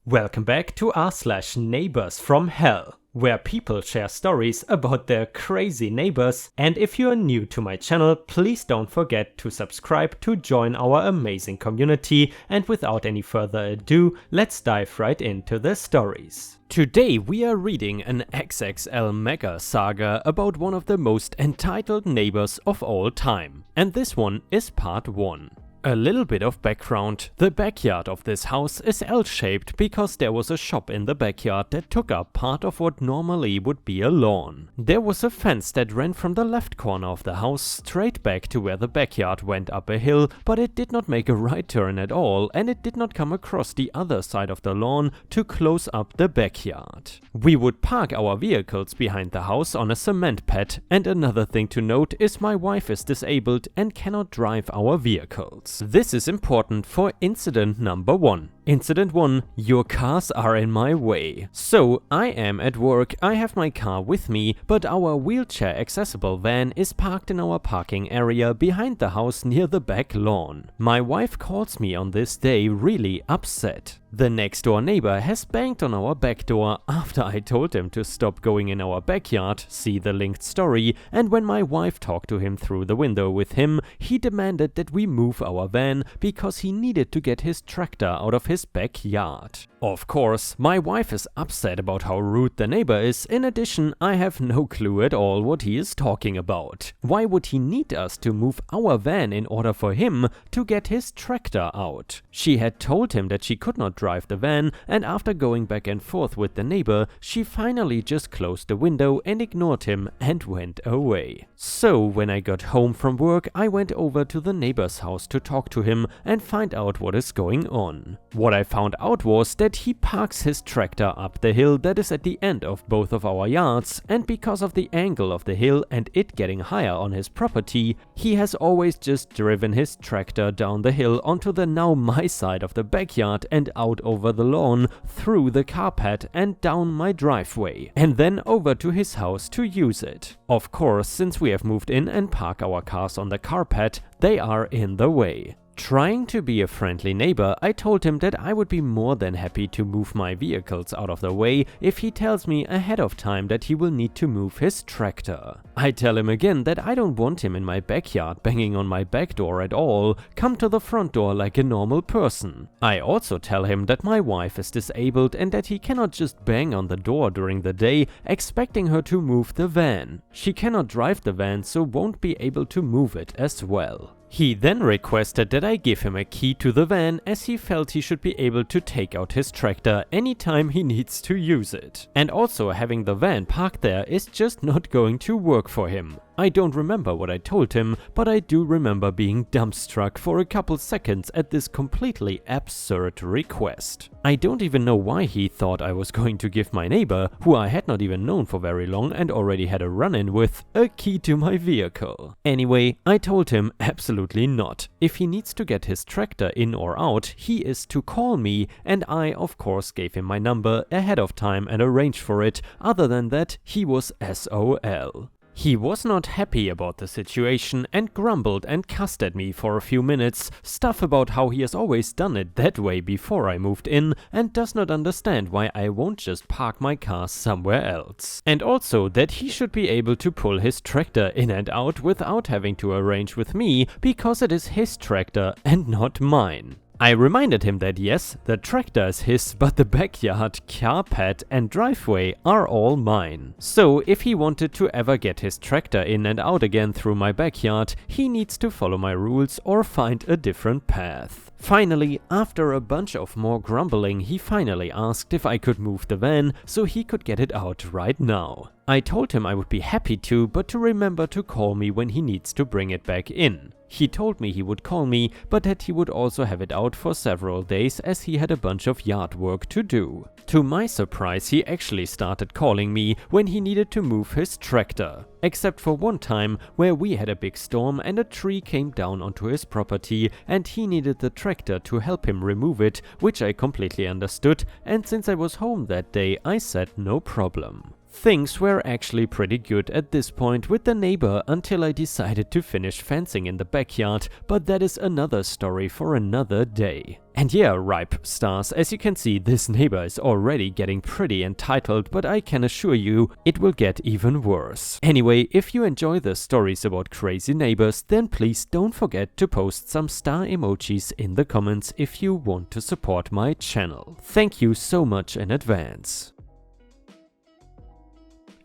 Welcome back to r/neighbors from hell, where people share stories about their crazy neighbors. And if you are new to my channel, please don't forget to subscribe to join our amazing community. And without any further ado, let's dive right into the stories. Today we are reading an XXL mega saga about one of the most entitled neighbors of all time. And this one is part 1. A little bit of background. The backyard of this house is L-shaped because there was a shop in the backyard that took up part of what normally would be a lawn. There was a fence that ran from the left corner of the house straight back to where the backyard went up a hill, but it did not make a right turn at all, and it did not come across the other side of the lawn to close up the backyard. We would park our vehicles behind the house on a cement pad, and another thing to note is my wife is disabled and cannot drive our vehicles. This is important for incident number 1. Incident 1, your cars are in my way. So, I am at work, I have my car with me, but our wheelchair accessible van is parked in our parking area behind the house near the back lawn. My wife calls me on this day really upset. The next door neighbor has banged on our back door after I told him to stop going in our backyard, see the linked story, and when my wife talked to him through the window with him, he demanded that we move our van because he needed to get his tractor out of his backyard. Of course, my wife is upset about how rude the neighbor is. In addition, I have no clue at all what he is talking about. Why would he need us to move our van in order for him to get his tractor out? She had told him that she could not drive the van, and after going back and forth with the neighbor, she finally just closed the window and ignored him and went away. So, when I got home from work, I went over to the neighbor's house to talk to him and find out what is going on. What I found out was that he parks his tractor up the hill that is at the end of both of our yards, and because of the angle of the hill and it getting higher on his property, he has always just driven his tractor down the hill onto the now my side of the backyard and out over the lawn, through the car pad and down my driveway, and then over to his house to use it. Of course, since we have moved in and park our cars on the car pad, they are in the way. Trying to be a friendly neighbor, I told him that I would be more than happy to move my vehicles out of the way if he tells me ahead of time that he will need to move his tractor. I tell him again that I don't want him in my backyard banging on my back door at all, come to the front door like a normal person. I also tell him that my wife is disabled and that he cannot just bang on the door during the day expecting her to move the van. She cannot drive the van, so won't be able to move it as well. He then requested that I give him a key to the van, as he felt he should be able to take out his tractor anytime he needs to use it. And also, having the van parked there is just not going to work for him. I don't remember what I told him, but I do remember being dumbstruck for a couple seconds at this completely absurd request. I don't even know why he thought I was going to give my neighbor, who I had not even known for very long and already had a run-in with, a key to my vehicle. Anyway, I told him absolutely not. If he needs to get his tractor in or out, he is to call me, and I of course gave him my number ahead of time and arranged for it. Other than that, he was SOL. He was not happy about the situation and grumbled and cussed at me for a few minutes, stuff about how he has always done it that way before I moved in and does not understand why I won't just park my car somewhere else. And also that he should be able to pull his tractor in and out without having to arrange with me because it is his tractor and not mine. I reminded him that yes, the tractor is his, but the backyard, car pad and driveway are all mine. So if he wanted to ever get his tractor in and out again through my backyard, he needs to follow my rules or find a different path. Finally, after a bunch of more grumbling, he finally asked if I could move the van so he could get it out right now. I told him I would be happy to, but to remember to call me when he needs to bring it back in. He told me he would call me, but that he would also have it out for several days as he had a bunch of yard work to do. To my surprise, he actually started calling me when he needed to move his tractor. Except for one time where we had a big storm and a tree came down onto his property and he needed the tractor to help him remove it, which I completely understood, and since I was home that day I said no problem. Things were actually pretty good at this point with the neighbor until I decided to finish fencing in the backyard, but that is another story for another day. And yeah, ripe stars, as you can see, this neighbor is already getting pretty entitled, but I can assure you it will get even worse. Anyway, if you enjoy the stories about crazy neighbors, then please don't forget to post some star emojis in the comments if you want to support my channel. Thank you so much in advance.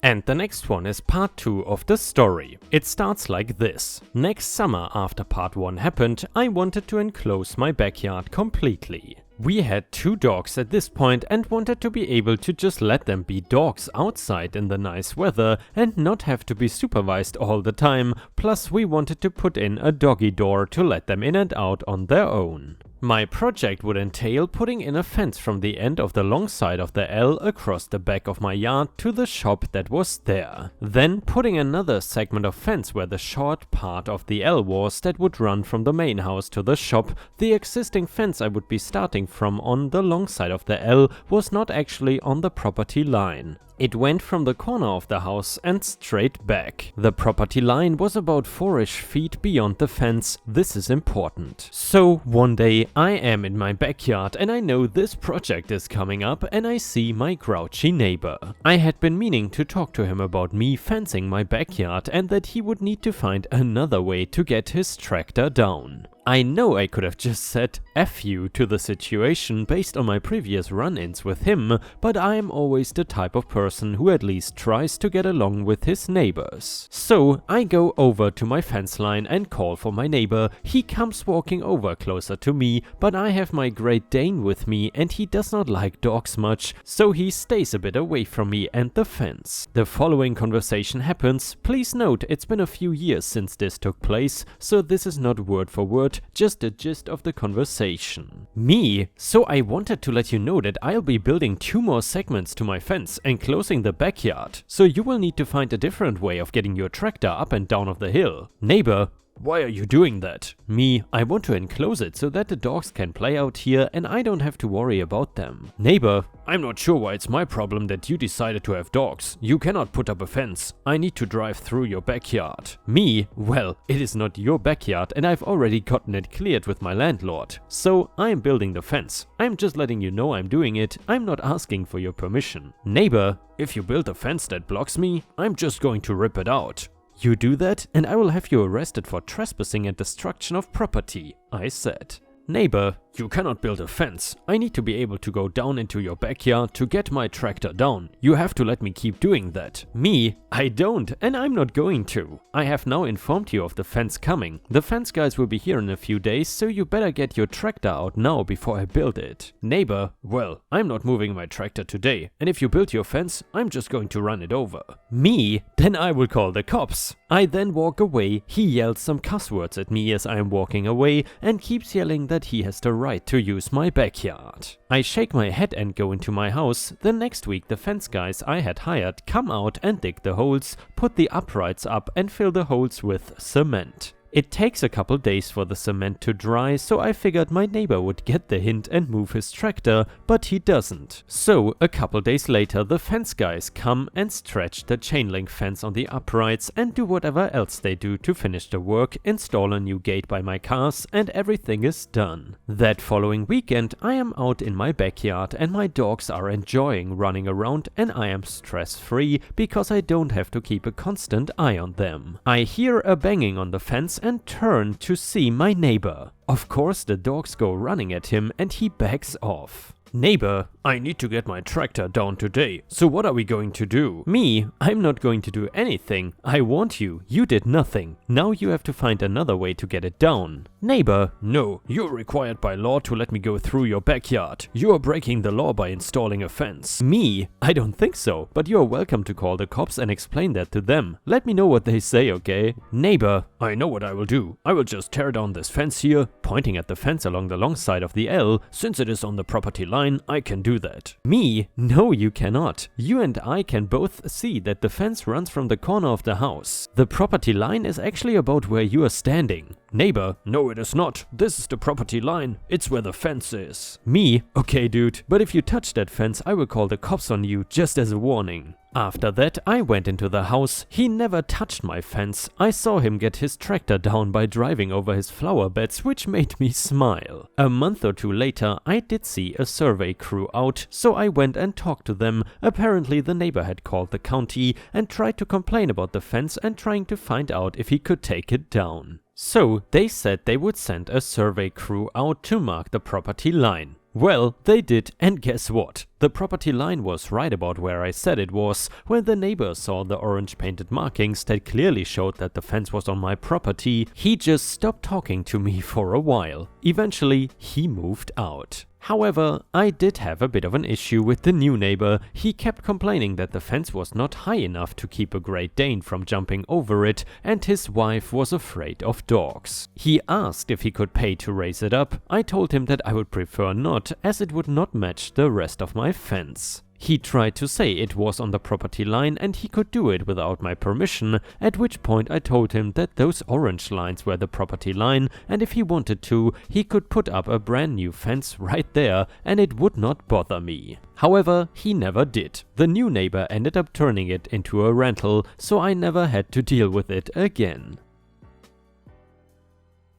And the next one is part 2 of the story. It starts like this. Next summer, after part 1 happened, I wanted to enclose my backyard completely. We had 2 dogs at this point and wanted to be able to just let them be dogs outside in the nice weather and not have to be supervised all the time, plus we wanted to put in a doggy door to let them in and out on their own. My project would entail putting in a fence from the end of the long side of the L across the back of my yard to the shop that was there. Then putting another segment of fence where the short part of the L was that would run from the main house to the shop. The existing fence I would be starting from on the long side of the L was not actually on the property line. It went from the corner of the house and straight back. The property line was about 4-ish feet beyond the fence. This is important. So one day I am in my backyard and I know this project is coming up and I see my grouchy neighbor. I had been meaning to talk to him about me fencing my backyard and that he would need to find another way to get his tractor down. I know I could have just said F you to the situation based on my previous run-ins with him, but I am always the type of person who at least tries to get along with his neighbors. So I go over to my fence line and call for my neighbor. He comes walking over closer to me, but I have my Great Dane with me and he does not like dogs much, so he stays a bit away from me and the fence. The following conversation happens. Please note it's been a few years since this took place, so this is not word for word, just the gist of the conversation. Me? So I wanted to let you know that I'll be building 2 more segments to my fence, enclosing the backyard, so you will need to find a different way of getting your tractor up and down of the hill. Neighbor: why are you doing that? Me: I want to enclose it so that the dogs can play out here and I don't have to worry about them. Neighbor: I'm not sure why it's my problem that you decided to have dogs. You cannot put up a fence. I need to drive through your backyard. Me: well, it is not your backyard and I've already gotten it cleared with my landlord. So I'm building the fence. I'm just letting you know I'm doing it. I'm not asking for your permission. Neighbor: if you build a fence that blocks me, I'm just going to rip it out. You do that and I will have you arrested for trespassing and destruction of property, I said. Neighbor: you cannot build a fence. I need to be able to go down into your backyard to get my tractor down. You have to let me keep doing that. Me: I don't, and I'm not going to. I have now informed you of the fence coming. The fence guys will be here in a few days, so you better get your tractor out now before I build it. Neighbor: well, I'm not moving my tractor today, and if you build your fence, I'm just going to run it over. Me: then I will call the cops. I then walk away. He yells some cuss words at me as I am walking away and keeps yelling that he has the right to use my backyard. I shake my head and go into my house. The next week the fence guys I had hired come out and dig the holes, put the uprights up and fill the holes with cement. It takes a couple days for the cement to dry, so I figured my neighbor would get the hint and move his tractor, but he doesn't. So a couple days later the fence guys come and stretch the chain link fence on the uprights and do whatever else they do to finish the work, install a new gate by my cars, and everything is done. That following weekend I am out in my backyard and my dogs are enjoying running around and I am stress-free because I don't have to keep a constant eye on them. I hear a banging on the fence and turn to see my neighbor. Of course the dogs go running at him and he backs off. Neighbor: I need to get my tractor down today, so what are we going to do? Me: I'm not going to do anything. I warned you. You did nothing. Now you have to find another way to get it down. Neighbor: no, you're required by law to let me go through your backyard. You are breaking the law by installing a fence. Me: I don't think so, but you are welcome to call the cops and explain that to them. Let me know what they say, okay? Neighbor: I know what I will do. I will just tear down this fence here, pointing at the fence along the long side of the L. Since it is on the property line, I can do that. Me: no, you cannot. You and I can both see that the fence runs from the corner of the house. The property line is actually about where you are standing. Neighbor: no, it is not. This is the property line. It's where the fence is. Me: okay, dude, but if you touch that fence, I will call the cops on you just as a warning. After that, I went into the house. He never touched my fence. I saw him get his tractor down by driving over his flower beds, which made me smile. A month or two later, I did see a survey crew out, so I went and talked to them. Apparently, the neighbor had called the county and tried to complain about the fence and trying to find out if he could take it down. So, they said they would send a survey crew out to mark the property line. Well, they did, and guess what? The property line was right about where I said it was. When the neighbor saw the orange painted markings that clearly showed that the fence was on my property, he just stopped talking to me for a while. Eventually, he moved out. However, I did have a bit of an issue with the new neighbor. He kept complaining that the fence was not high enough to keep a Great Dane from jumping over it, and his wife was afraid of dogs. He asked if he could pay to raise it up. I told him that I would prefer not, as it would not match the rest of my fence. He tried to say it was on the property line and he could do it without my permission, at which point I told him that those orange lines were the property line, and if he wanted to, he could put up a brand new fence right there and it would not bother me. However, he never did. The new neighbor ended up turning it into a rental, so I never had to deal with it again.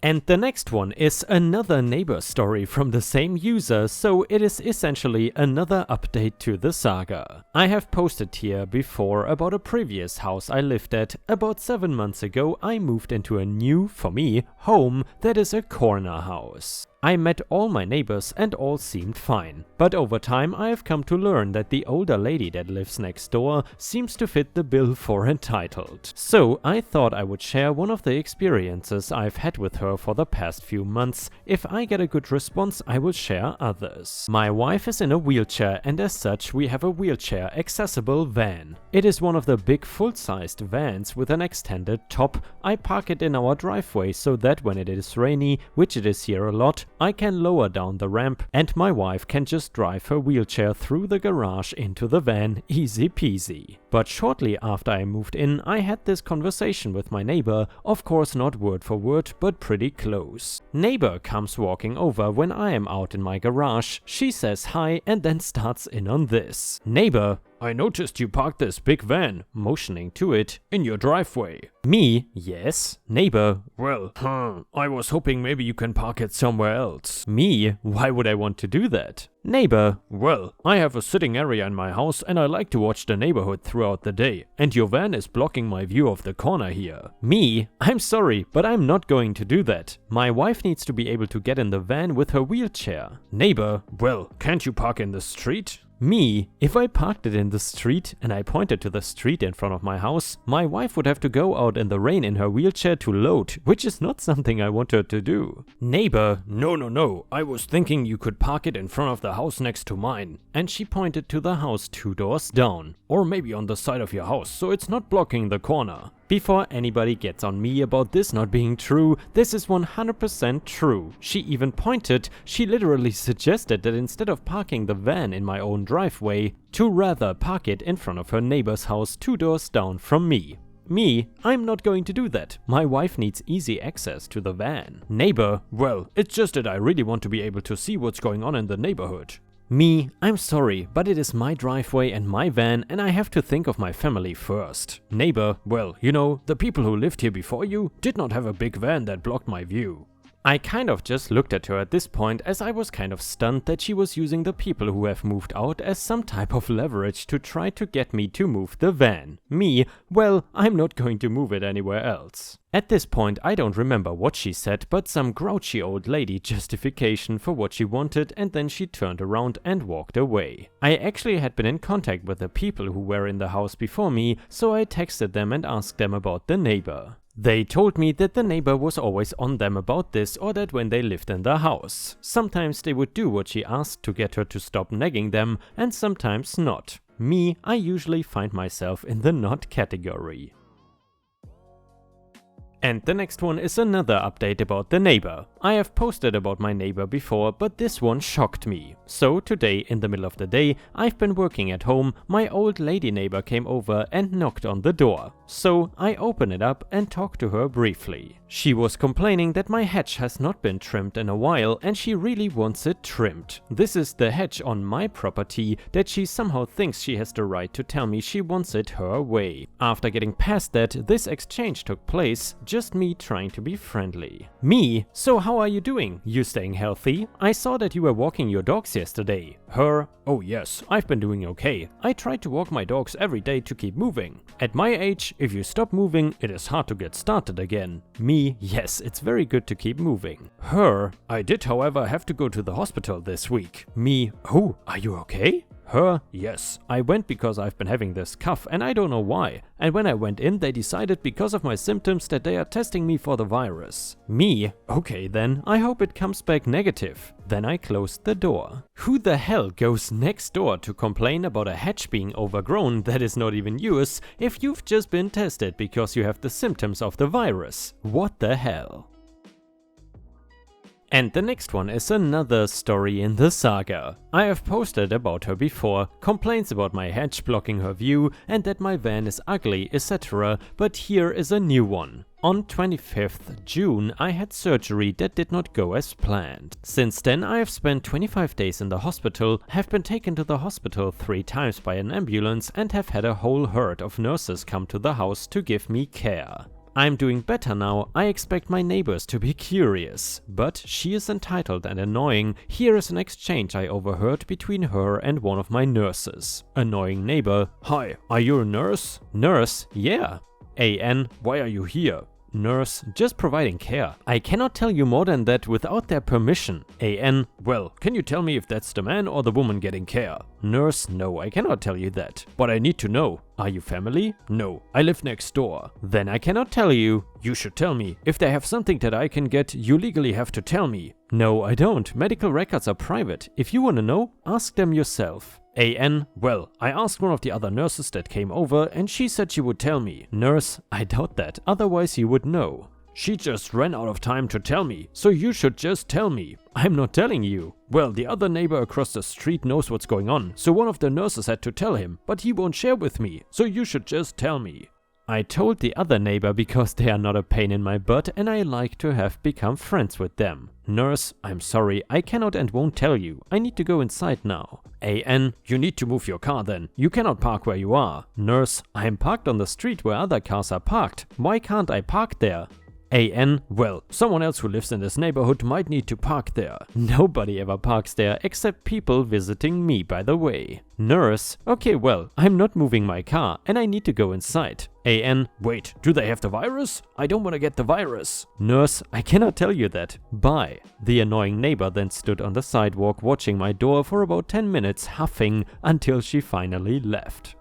And the next one is another neighbor story from the same user, so it is essentially another update to the saga. I have posted here before about a previous house I lived at. About 7 months ago I moved into a new, for me, home that is a corner house. I met all my neighbors and all seemed fine, but over time I have come to learn that the older lady that lives next door seems to fit the bill for entitled. So I thought I would share one of the experiences I've had with her for the past few months. If I get a good response, I will share others. My wife is in a wheelchair and as such we have a wheelchair accessible van. It is one of the big full-sized vans with an extended top. I park it in our driveway so that when it is rainy, which it is here a lot, I can lower down the ramp and my wife can just drive her wheelchair through the garage into the van, easy peasy. But shortly after I moved in, I had this conversation with my neighbor, of course not word for word, but pretty close. Neighbor comes walking over when I am out in my garage. She says hi and then starts in on this. Neighbor, I noticed you parked this big van, motioning to it, in your driveway. Me, yes. Neighbor, well, I was hoping maybe you can park it somewhere else. Me, why would I want to do that? Neighbor, well, I have a sitting area in my house and I like to watch the neighborhood throughout the day, and your van is blocking my view of the corner here. Me, I'm sorry, but I'm not going to do that. My wife needs to be able to get in the van with her wheelchair. Neighbor, well, can't you park in the street? Me, if I parked it in the street and I pointed to the street in front of my house, my wife would have to go out in the rain in her wheelchair to load, which is not something I want her to do. Neighbor, no, I was thinking you could park it in front of the house next to mine. And she pointed to the house 2 doors down, or maybe on the side of your house, so it's not blocking the corner. Before anybody gets on me about this not being true, this is 100% true. She even pointed, she literally suggested that instead of parking the van in my own driveway, to rather park it in front of her neighbor's house 2 doors down from me. Me, I'm not going to do that. My wife needs easy access to the van. Neighbor, well, it's just that I really want to be able to see what's going on in the neighborhood. Me, I'm sorry, but it is my driveway and my van and I have to think of my family first. Neighbor, well, you know, the people who lived here before you did not have a big van that blocked my view. I kind of just looked at her at this point as I was kind of stunned that she was using the people who have moved out as some type of leverage to try to get me to move the van. Me, well, I'm not going to move it anywhere else. At this point I don't remember what she said, but some grouchy old lady justification for what she wanted, and then she turned around and walked away. I actually had been in contact with the people who were in the house before me, so I texted them and asked them about the neighbor. They told me that the neighbor was always on them about this, or that when they lived in the house. Sometimes they would do what she asked to get her to stop nagging them, and sometimes not. Me, I usually find myself in the not category. And the next one is another update about the neighbor. I have posted about my neighbor before, but this one shocked me. So today, in the middle of the day, I've been working at home, my old lady neighbor came over and knocked on the door. So I open it up and talk to her briefly. She was complaining that my hedge has not been trimmed in a while and she really wants it trimmed. This is the hedge on my property that she somehow thinks she has the right to tell me she wants it her way. After getting past that, this exchange took place, just me trying to be friendly. Me? So how are you doing? You staying healthy? I saw that you were walking your dogs yesterday. Her? Oh yes, I've been doing okay. I try to walk my dogs every day to keep moving. At my age, if you stop moving, it is hard to get started again. Me? Yes, it's very good to keep moving. Her? I did, however, have to go to the hospital this week. Me? Oh, are you okay? Her? Yes. I went because I've been having this cough and I don't know why. And when I went in, they decided because of my symptoms that they are testing me for the virus. Me? Okay then, I hope it comes back negative. Then I closed the door. Who the hell goes next door to complain about a hedge being overgrown that is not even yours if you've just been tested because you have the symptoms of the virus? What the hell? And the next one is another story in the saga. I have posted about her before, complaints about my hedge blocking her view and that my van is ugly, etc. But here is a new one. On 25th June I had surgery that did not go as planned. Since then I have spent 25 days in the hospital, have been taken to the hospital 3 times by an ambulance and have had a whole herd of nurses come to the house to give me care. I'm doing better now, I expect my neighbors to be curious. But she is entitled and annoying. Here is an exchange I overheard between her and one of my nurses. Annoying neighbor: Hi, are you a nurse? Nurse: Yeah. AN: Why are you here? Nurse: Just providing care. I cannot tell you more than that without their permission. AN: Well, can you tell me if that's the man or the woman getting care? Nurse: No, I cannot tell you that. But I need to know. Are you family? No, I live next door. Then I cannot tell you. You should tell me. If they have something that I can get, you legally have to tell me. No, I don't. Medical records are private. If you wanna know, ask them yourself. AN: Well, I asked one of the other nurses that came over and she said she would tell me. Nurse: I doubt that, otherwise you would know. She just ran out of time to tell me, so you should just tell me. I'm not telling you. Well, the other neighbor across the street knows what's going on, so one of the nurses had to tell him, but he won't share with me, so you should just tell me. I told the other neighbor because they are not a pain in my butt and I like to have become friends with them. Nurse: I'm sorry, I cannot and won't tell you. I need to go inside now. AN: You need to move your car then. You cannot park where you are. Nurse: I'm parked on the street where other cars are parked. Why can't I park there? AN: Well, someone else who lives in this neighborhood might need to park there. Nobody ever parks there except people visiting me, by the way. Nurse: Okay, well, I'm not moving my car and I need to go inside. AN: Wait, do they have the virus? I don't want to get the virus. Nurse: I cannot tell you that. Bye. The annoying neighbor then stood on the sidewalk watching my door for about 10 minutes huffing until she finally left.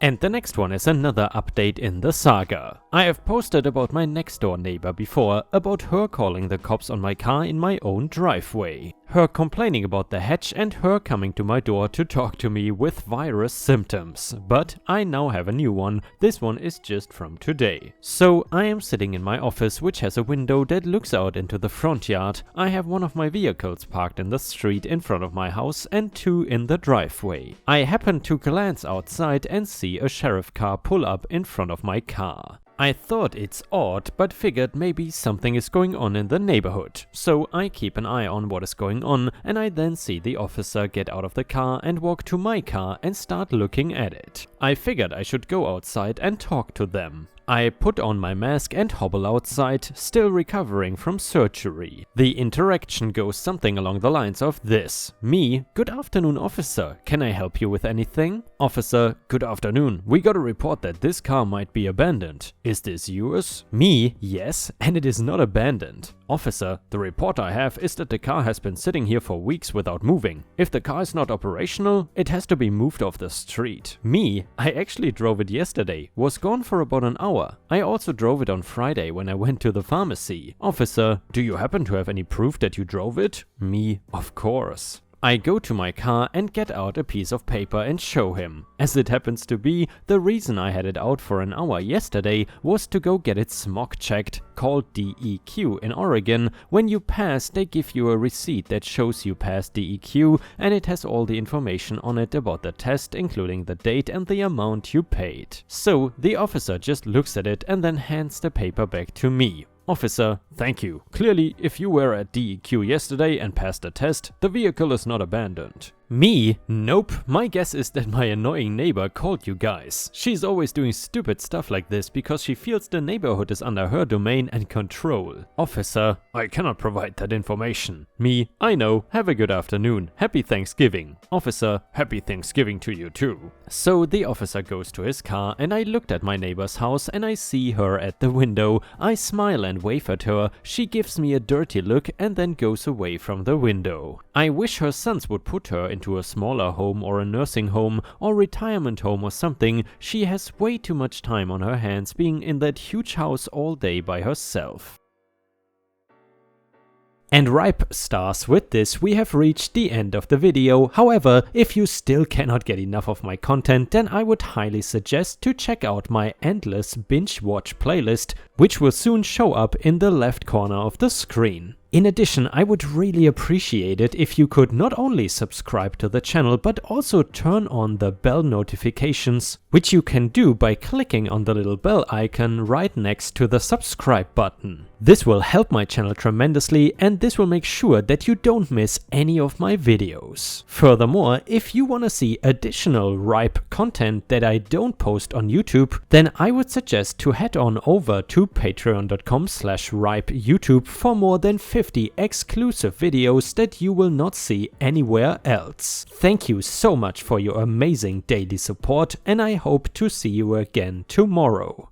And the next one is another update in the saga. I have posted about my next door neighbor before, about her calling the cops on my car in my own driveway. Her complaining about the hedge and her coming to my door to talk to me with virus symptoms. But I now have a new one. This one is just from today. So I am sitting in my office, which has a window that looks out into the front yard. I have one of my vehicles parked in the street in front of my house and 2 in the driveway. I happen to glance outside and see a sheriff car pull up in front of my car. I thought it's odd, but figured maybe something is going on in the neighborhood. So I keep an eye on what is going on, and I then see the officer get out of the car and walk to my car and start looking at it. I figured I should go outside and talk to them. I put on my mask and hobble outside, still recovering from surgery. The interaction goes something along the lines of this. Me: Good afternoon, officer. Can I help you with anything? Officer: Good afternoon. We got a report that this car might be abandoned. Is this yours? Me: Yes, and it is not abandoned. Officer: The report I have is that the car has been sitting here for weeks without moving. If the car is not operational, it has to be moved off the street. Me: I actually drove it yesterday. Was gone for about an hour. I also drove it on Friday when I went to the pharmacy. Officer: Do you happen to have any proof that you drove it? Me: Of course. I go to my car and get out a piece of paper and show him. As it happens to be, the reason I had it out for an hour yesterday was to go get it smog checked, called DEQ in Oregon. When you pass, they give you a receipt that shows you passed DEQ, and it has all the information on it about the test, including the date and the amount you paid. So the officer just looks at it and then hands the paper back to me. Officer, thank you. Clearly, if you were at DEQ yesterday and passed the test, the vehicle is not abandoned. Me? Nope. My guess is that my annoying neighbor called you guys. She's always doing stupid stuff like this because she feels the neighborhood is under her domain and control. Officer, I cannot provide that information. Me? I know. Have a good afternoon. Happy Thanksgiving. Officer, happy Thanksgiving to you too. So the officer goes to his car and I looked at my neighbor's house and I see her at the window. I smile and wave at her. She gives me a dirty look and then goes away from the window. I wish her sons would put her into a smaller home or a nursing home or retirement home or something. She has way too much time on her hands being in that huge house all day by herself. And ripe stars, with this we have reached the end of the video. However, if you still cannot get enough of my content, then I would highly suggest to check out my endless binge watch playlist, which will soon show up in the left corner of the screen. In addition, I would really appreciate it if you could not only subscribe to the channel but also turn on the bell notifications, which you can do by clicking on the little bell icon right next to the subscribe button. This will help my channel tremendously and this will make sure that you don't miss any of my videos. Furthermore, if you want to see additional ripe content that I don't post on YouTube, then I would suggest to head on over to patreon.com/ripeyoutube for more than 50 exclusive videos that you will not see anywhere else. Thank you so much for your amazing daily support and I hope to see you again tomorrow.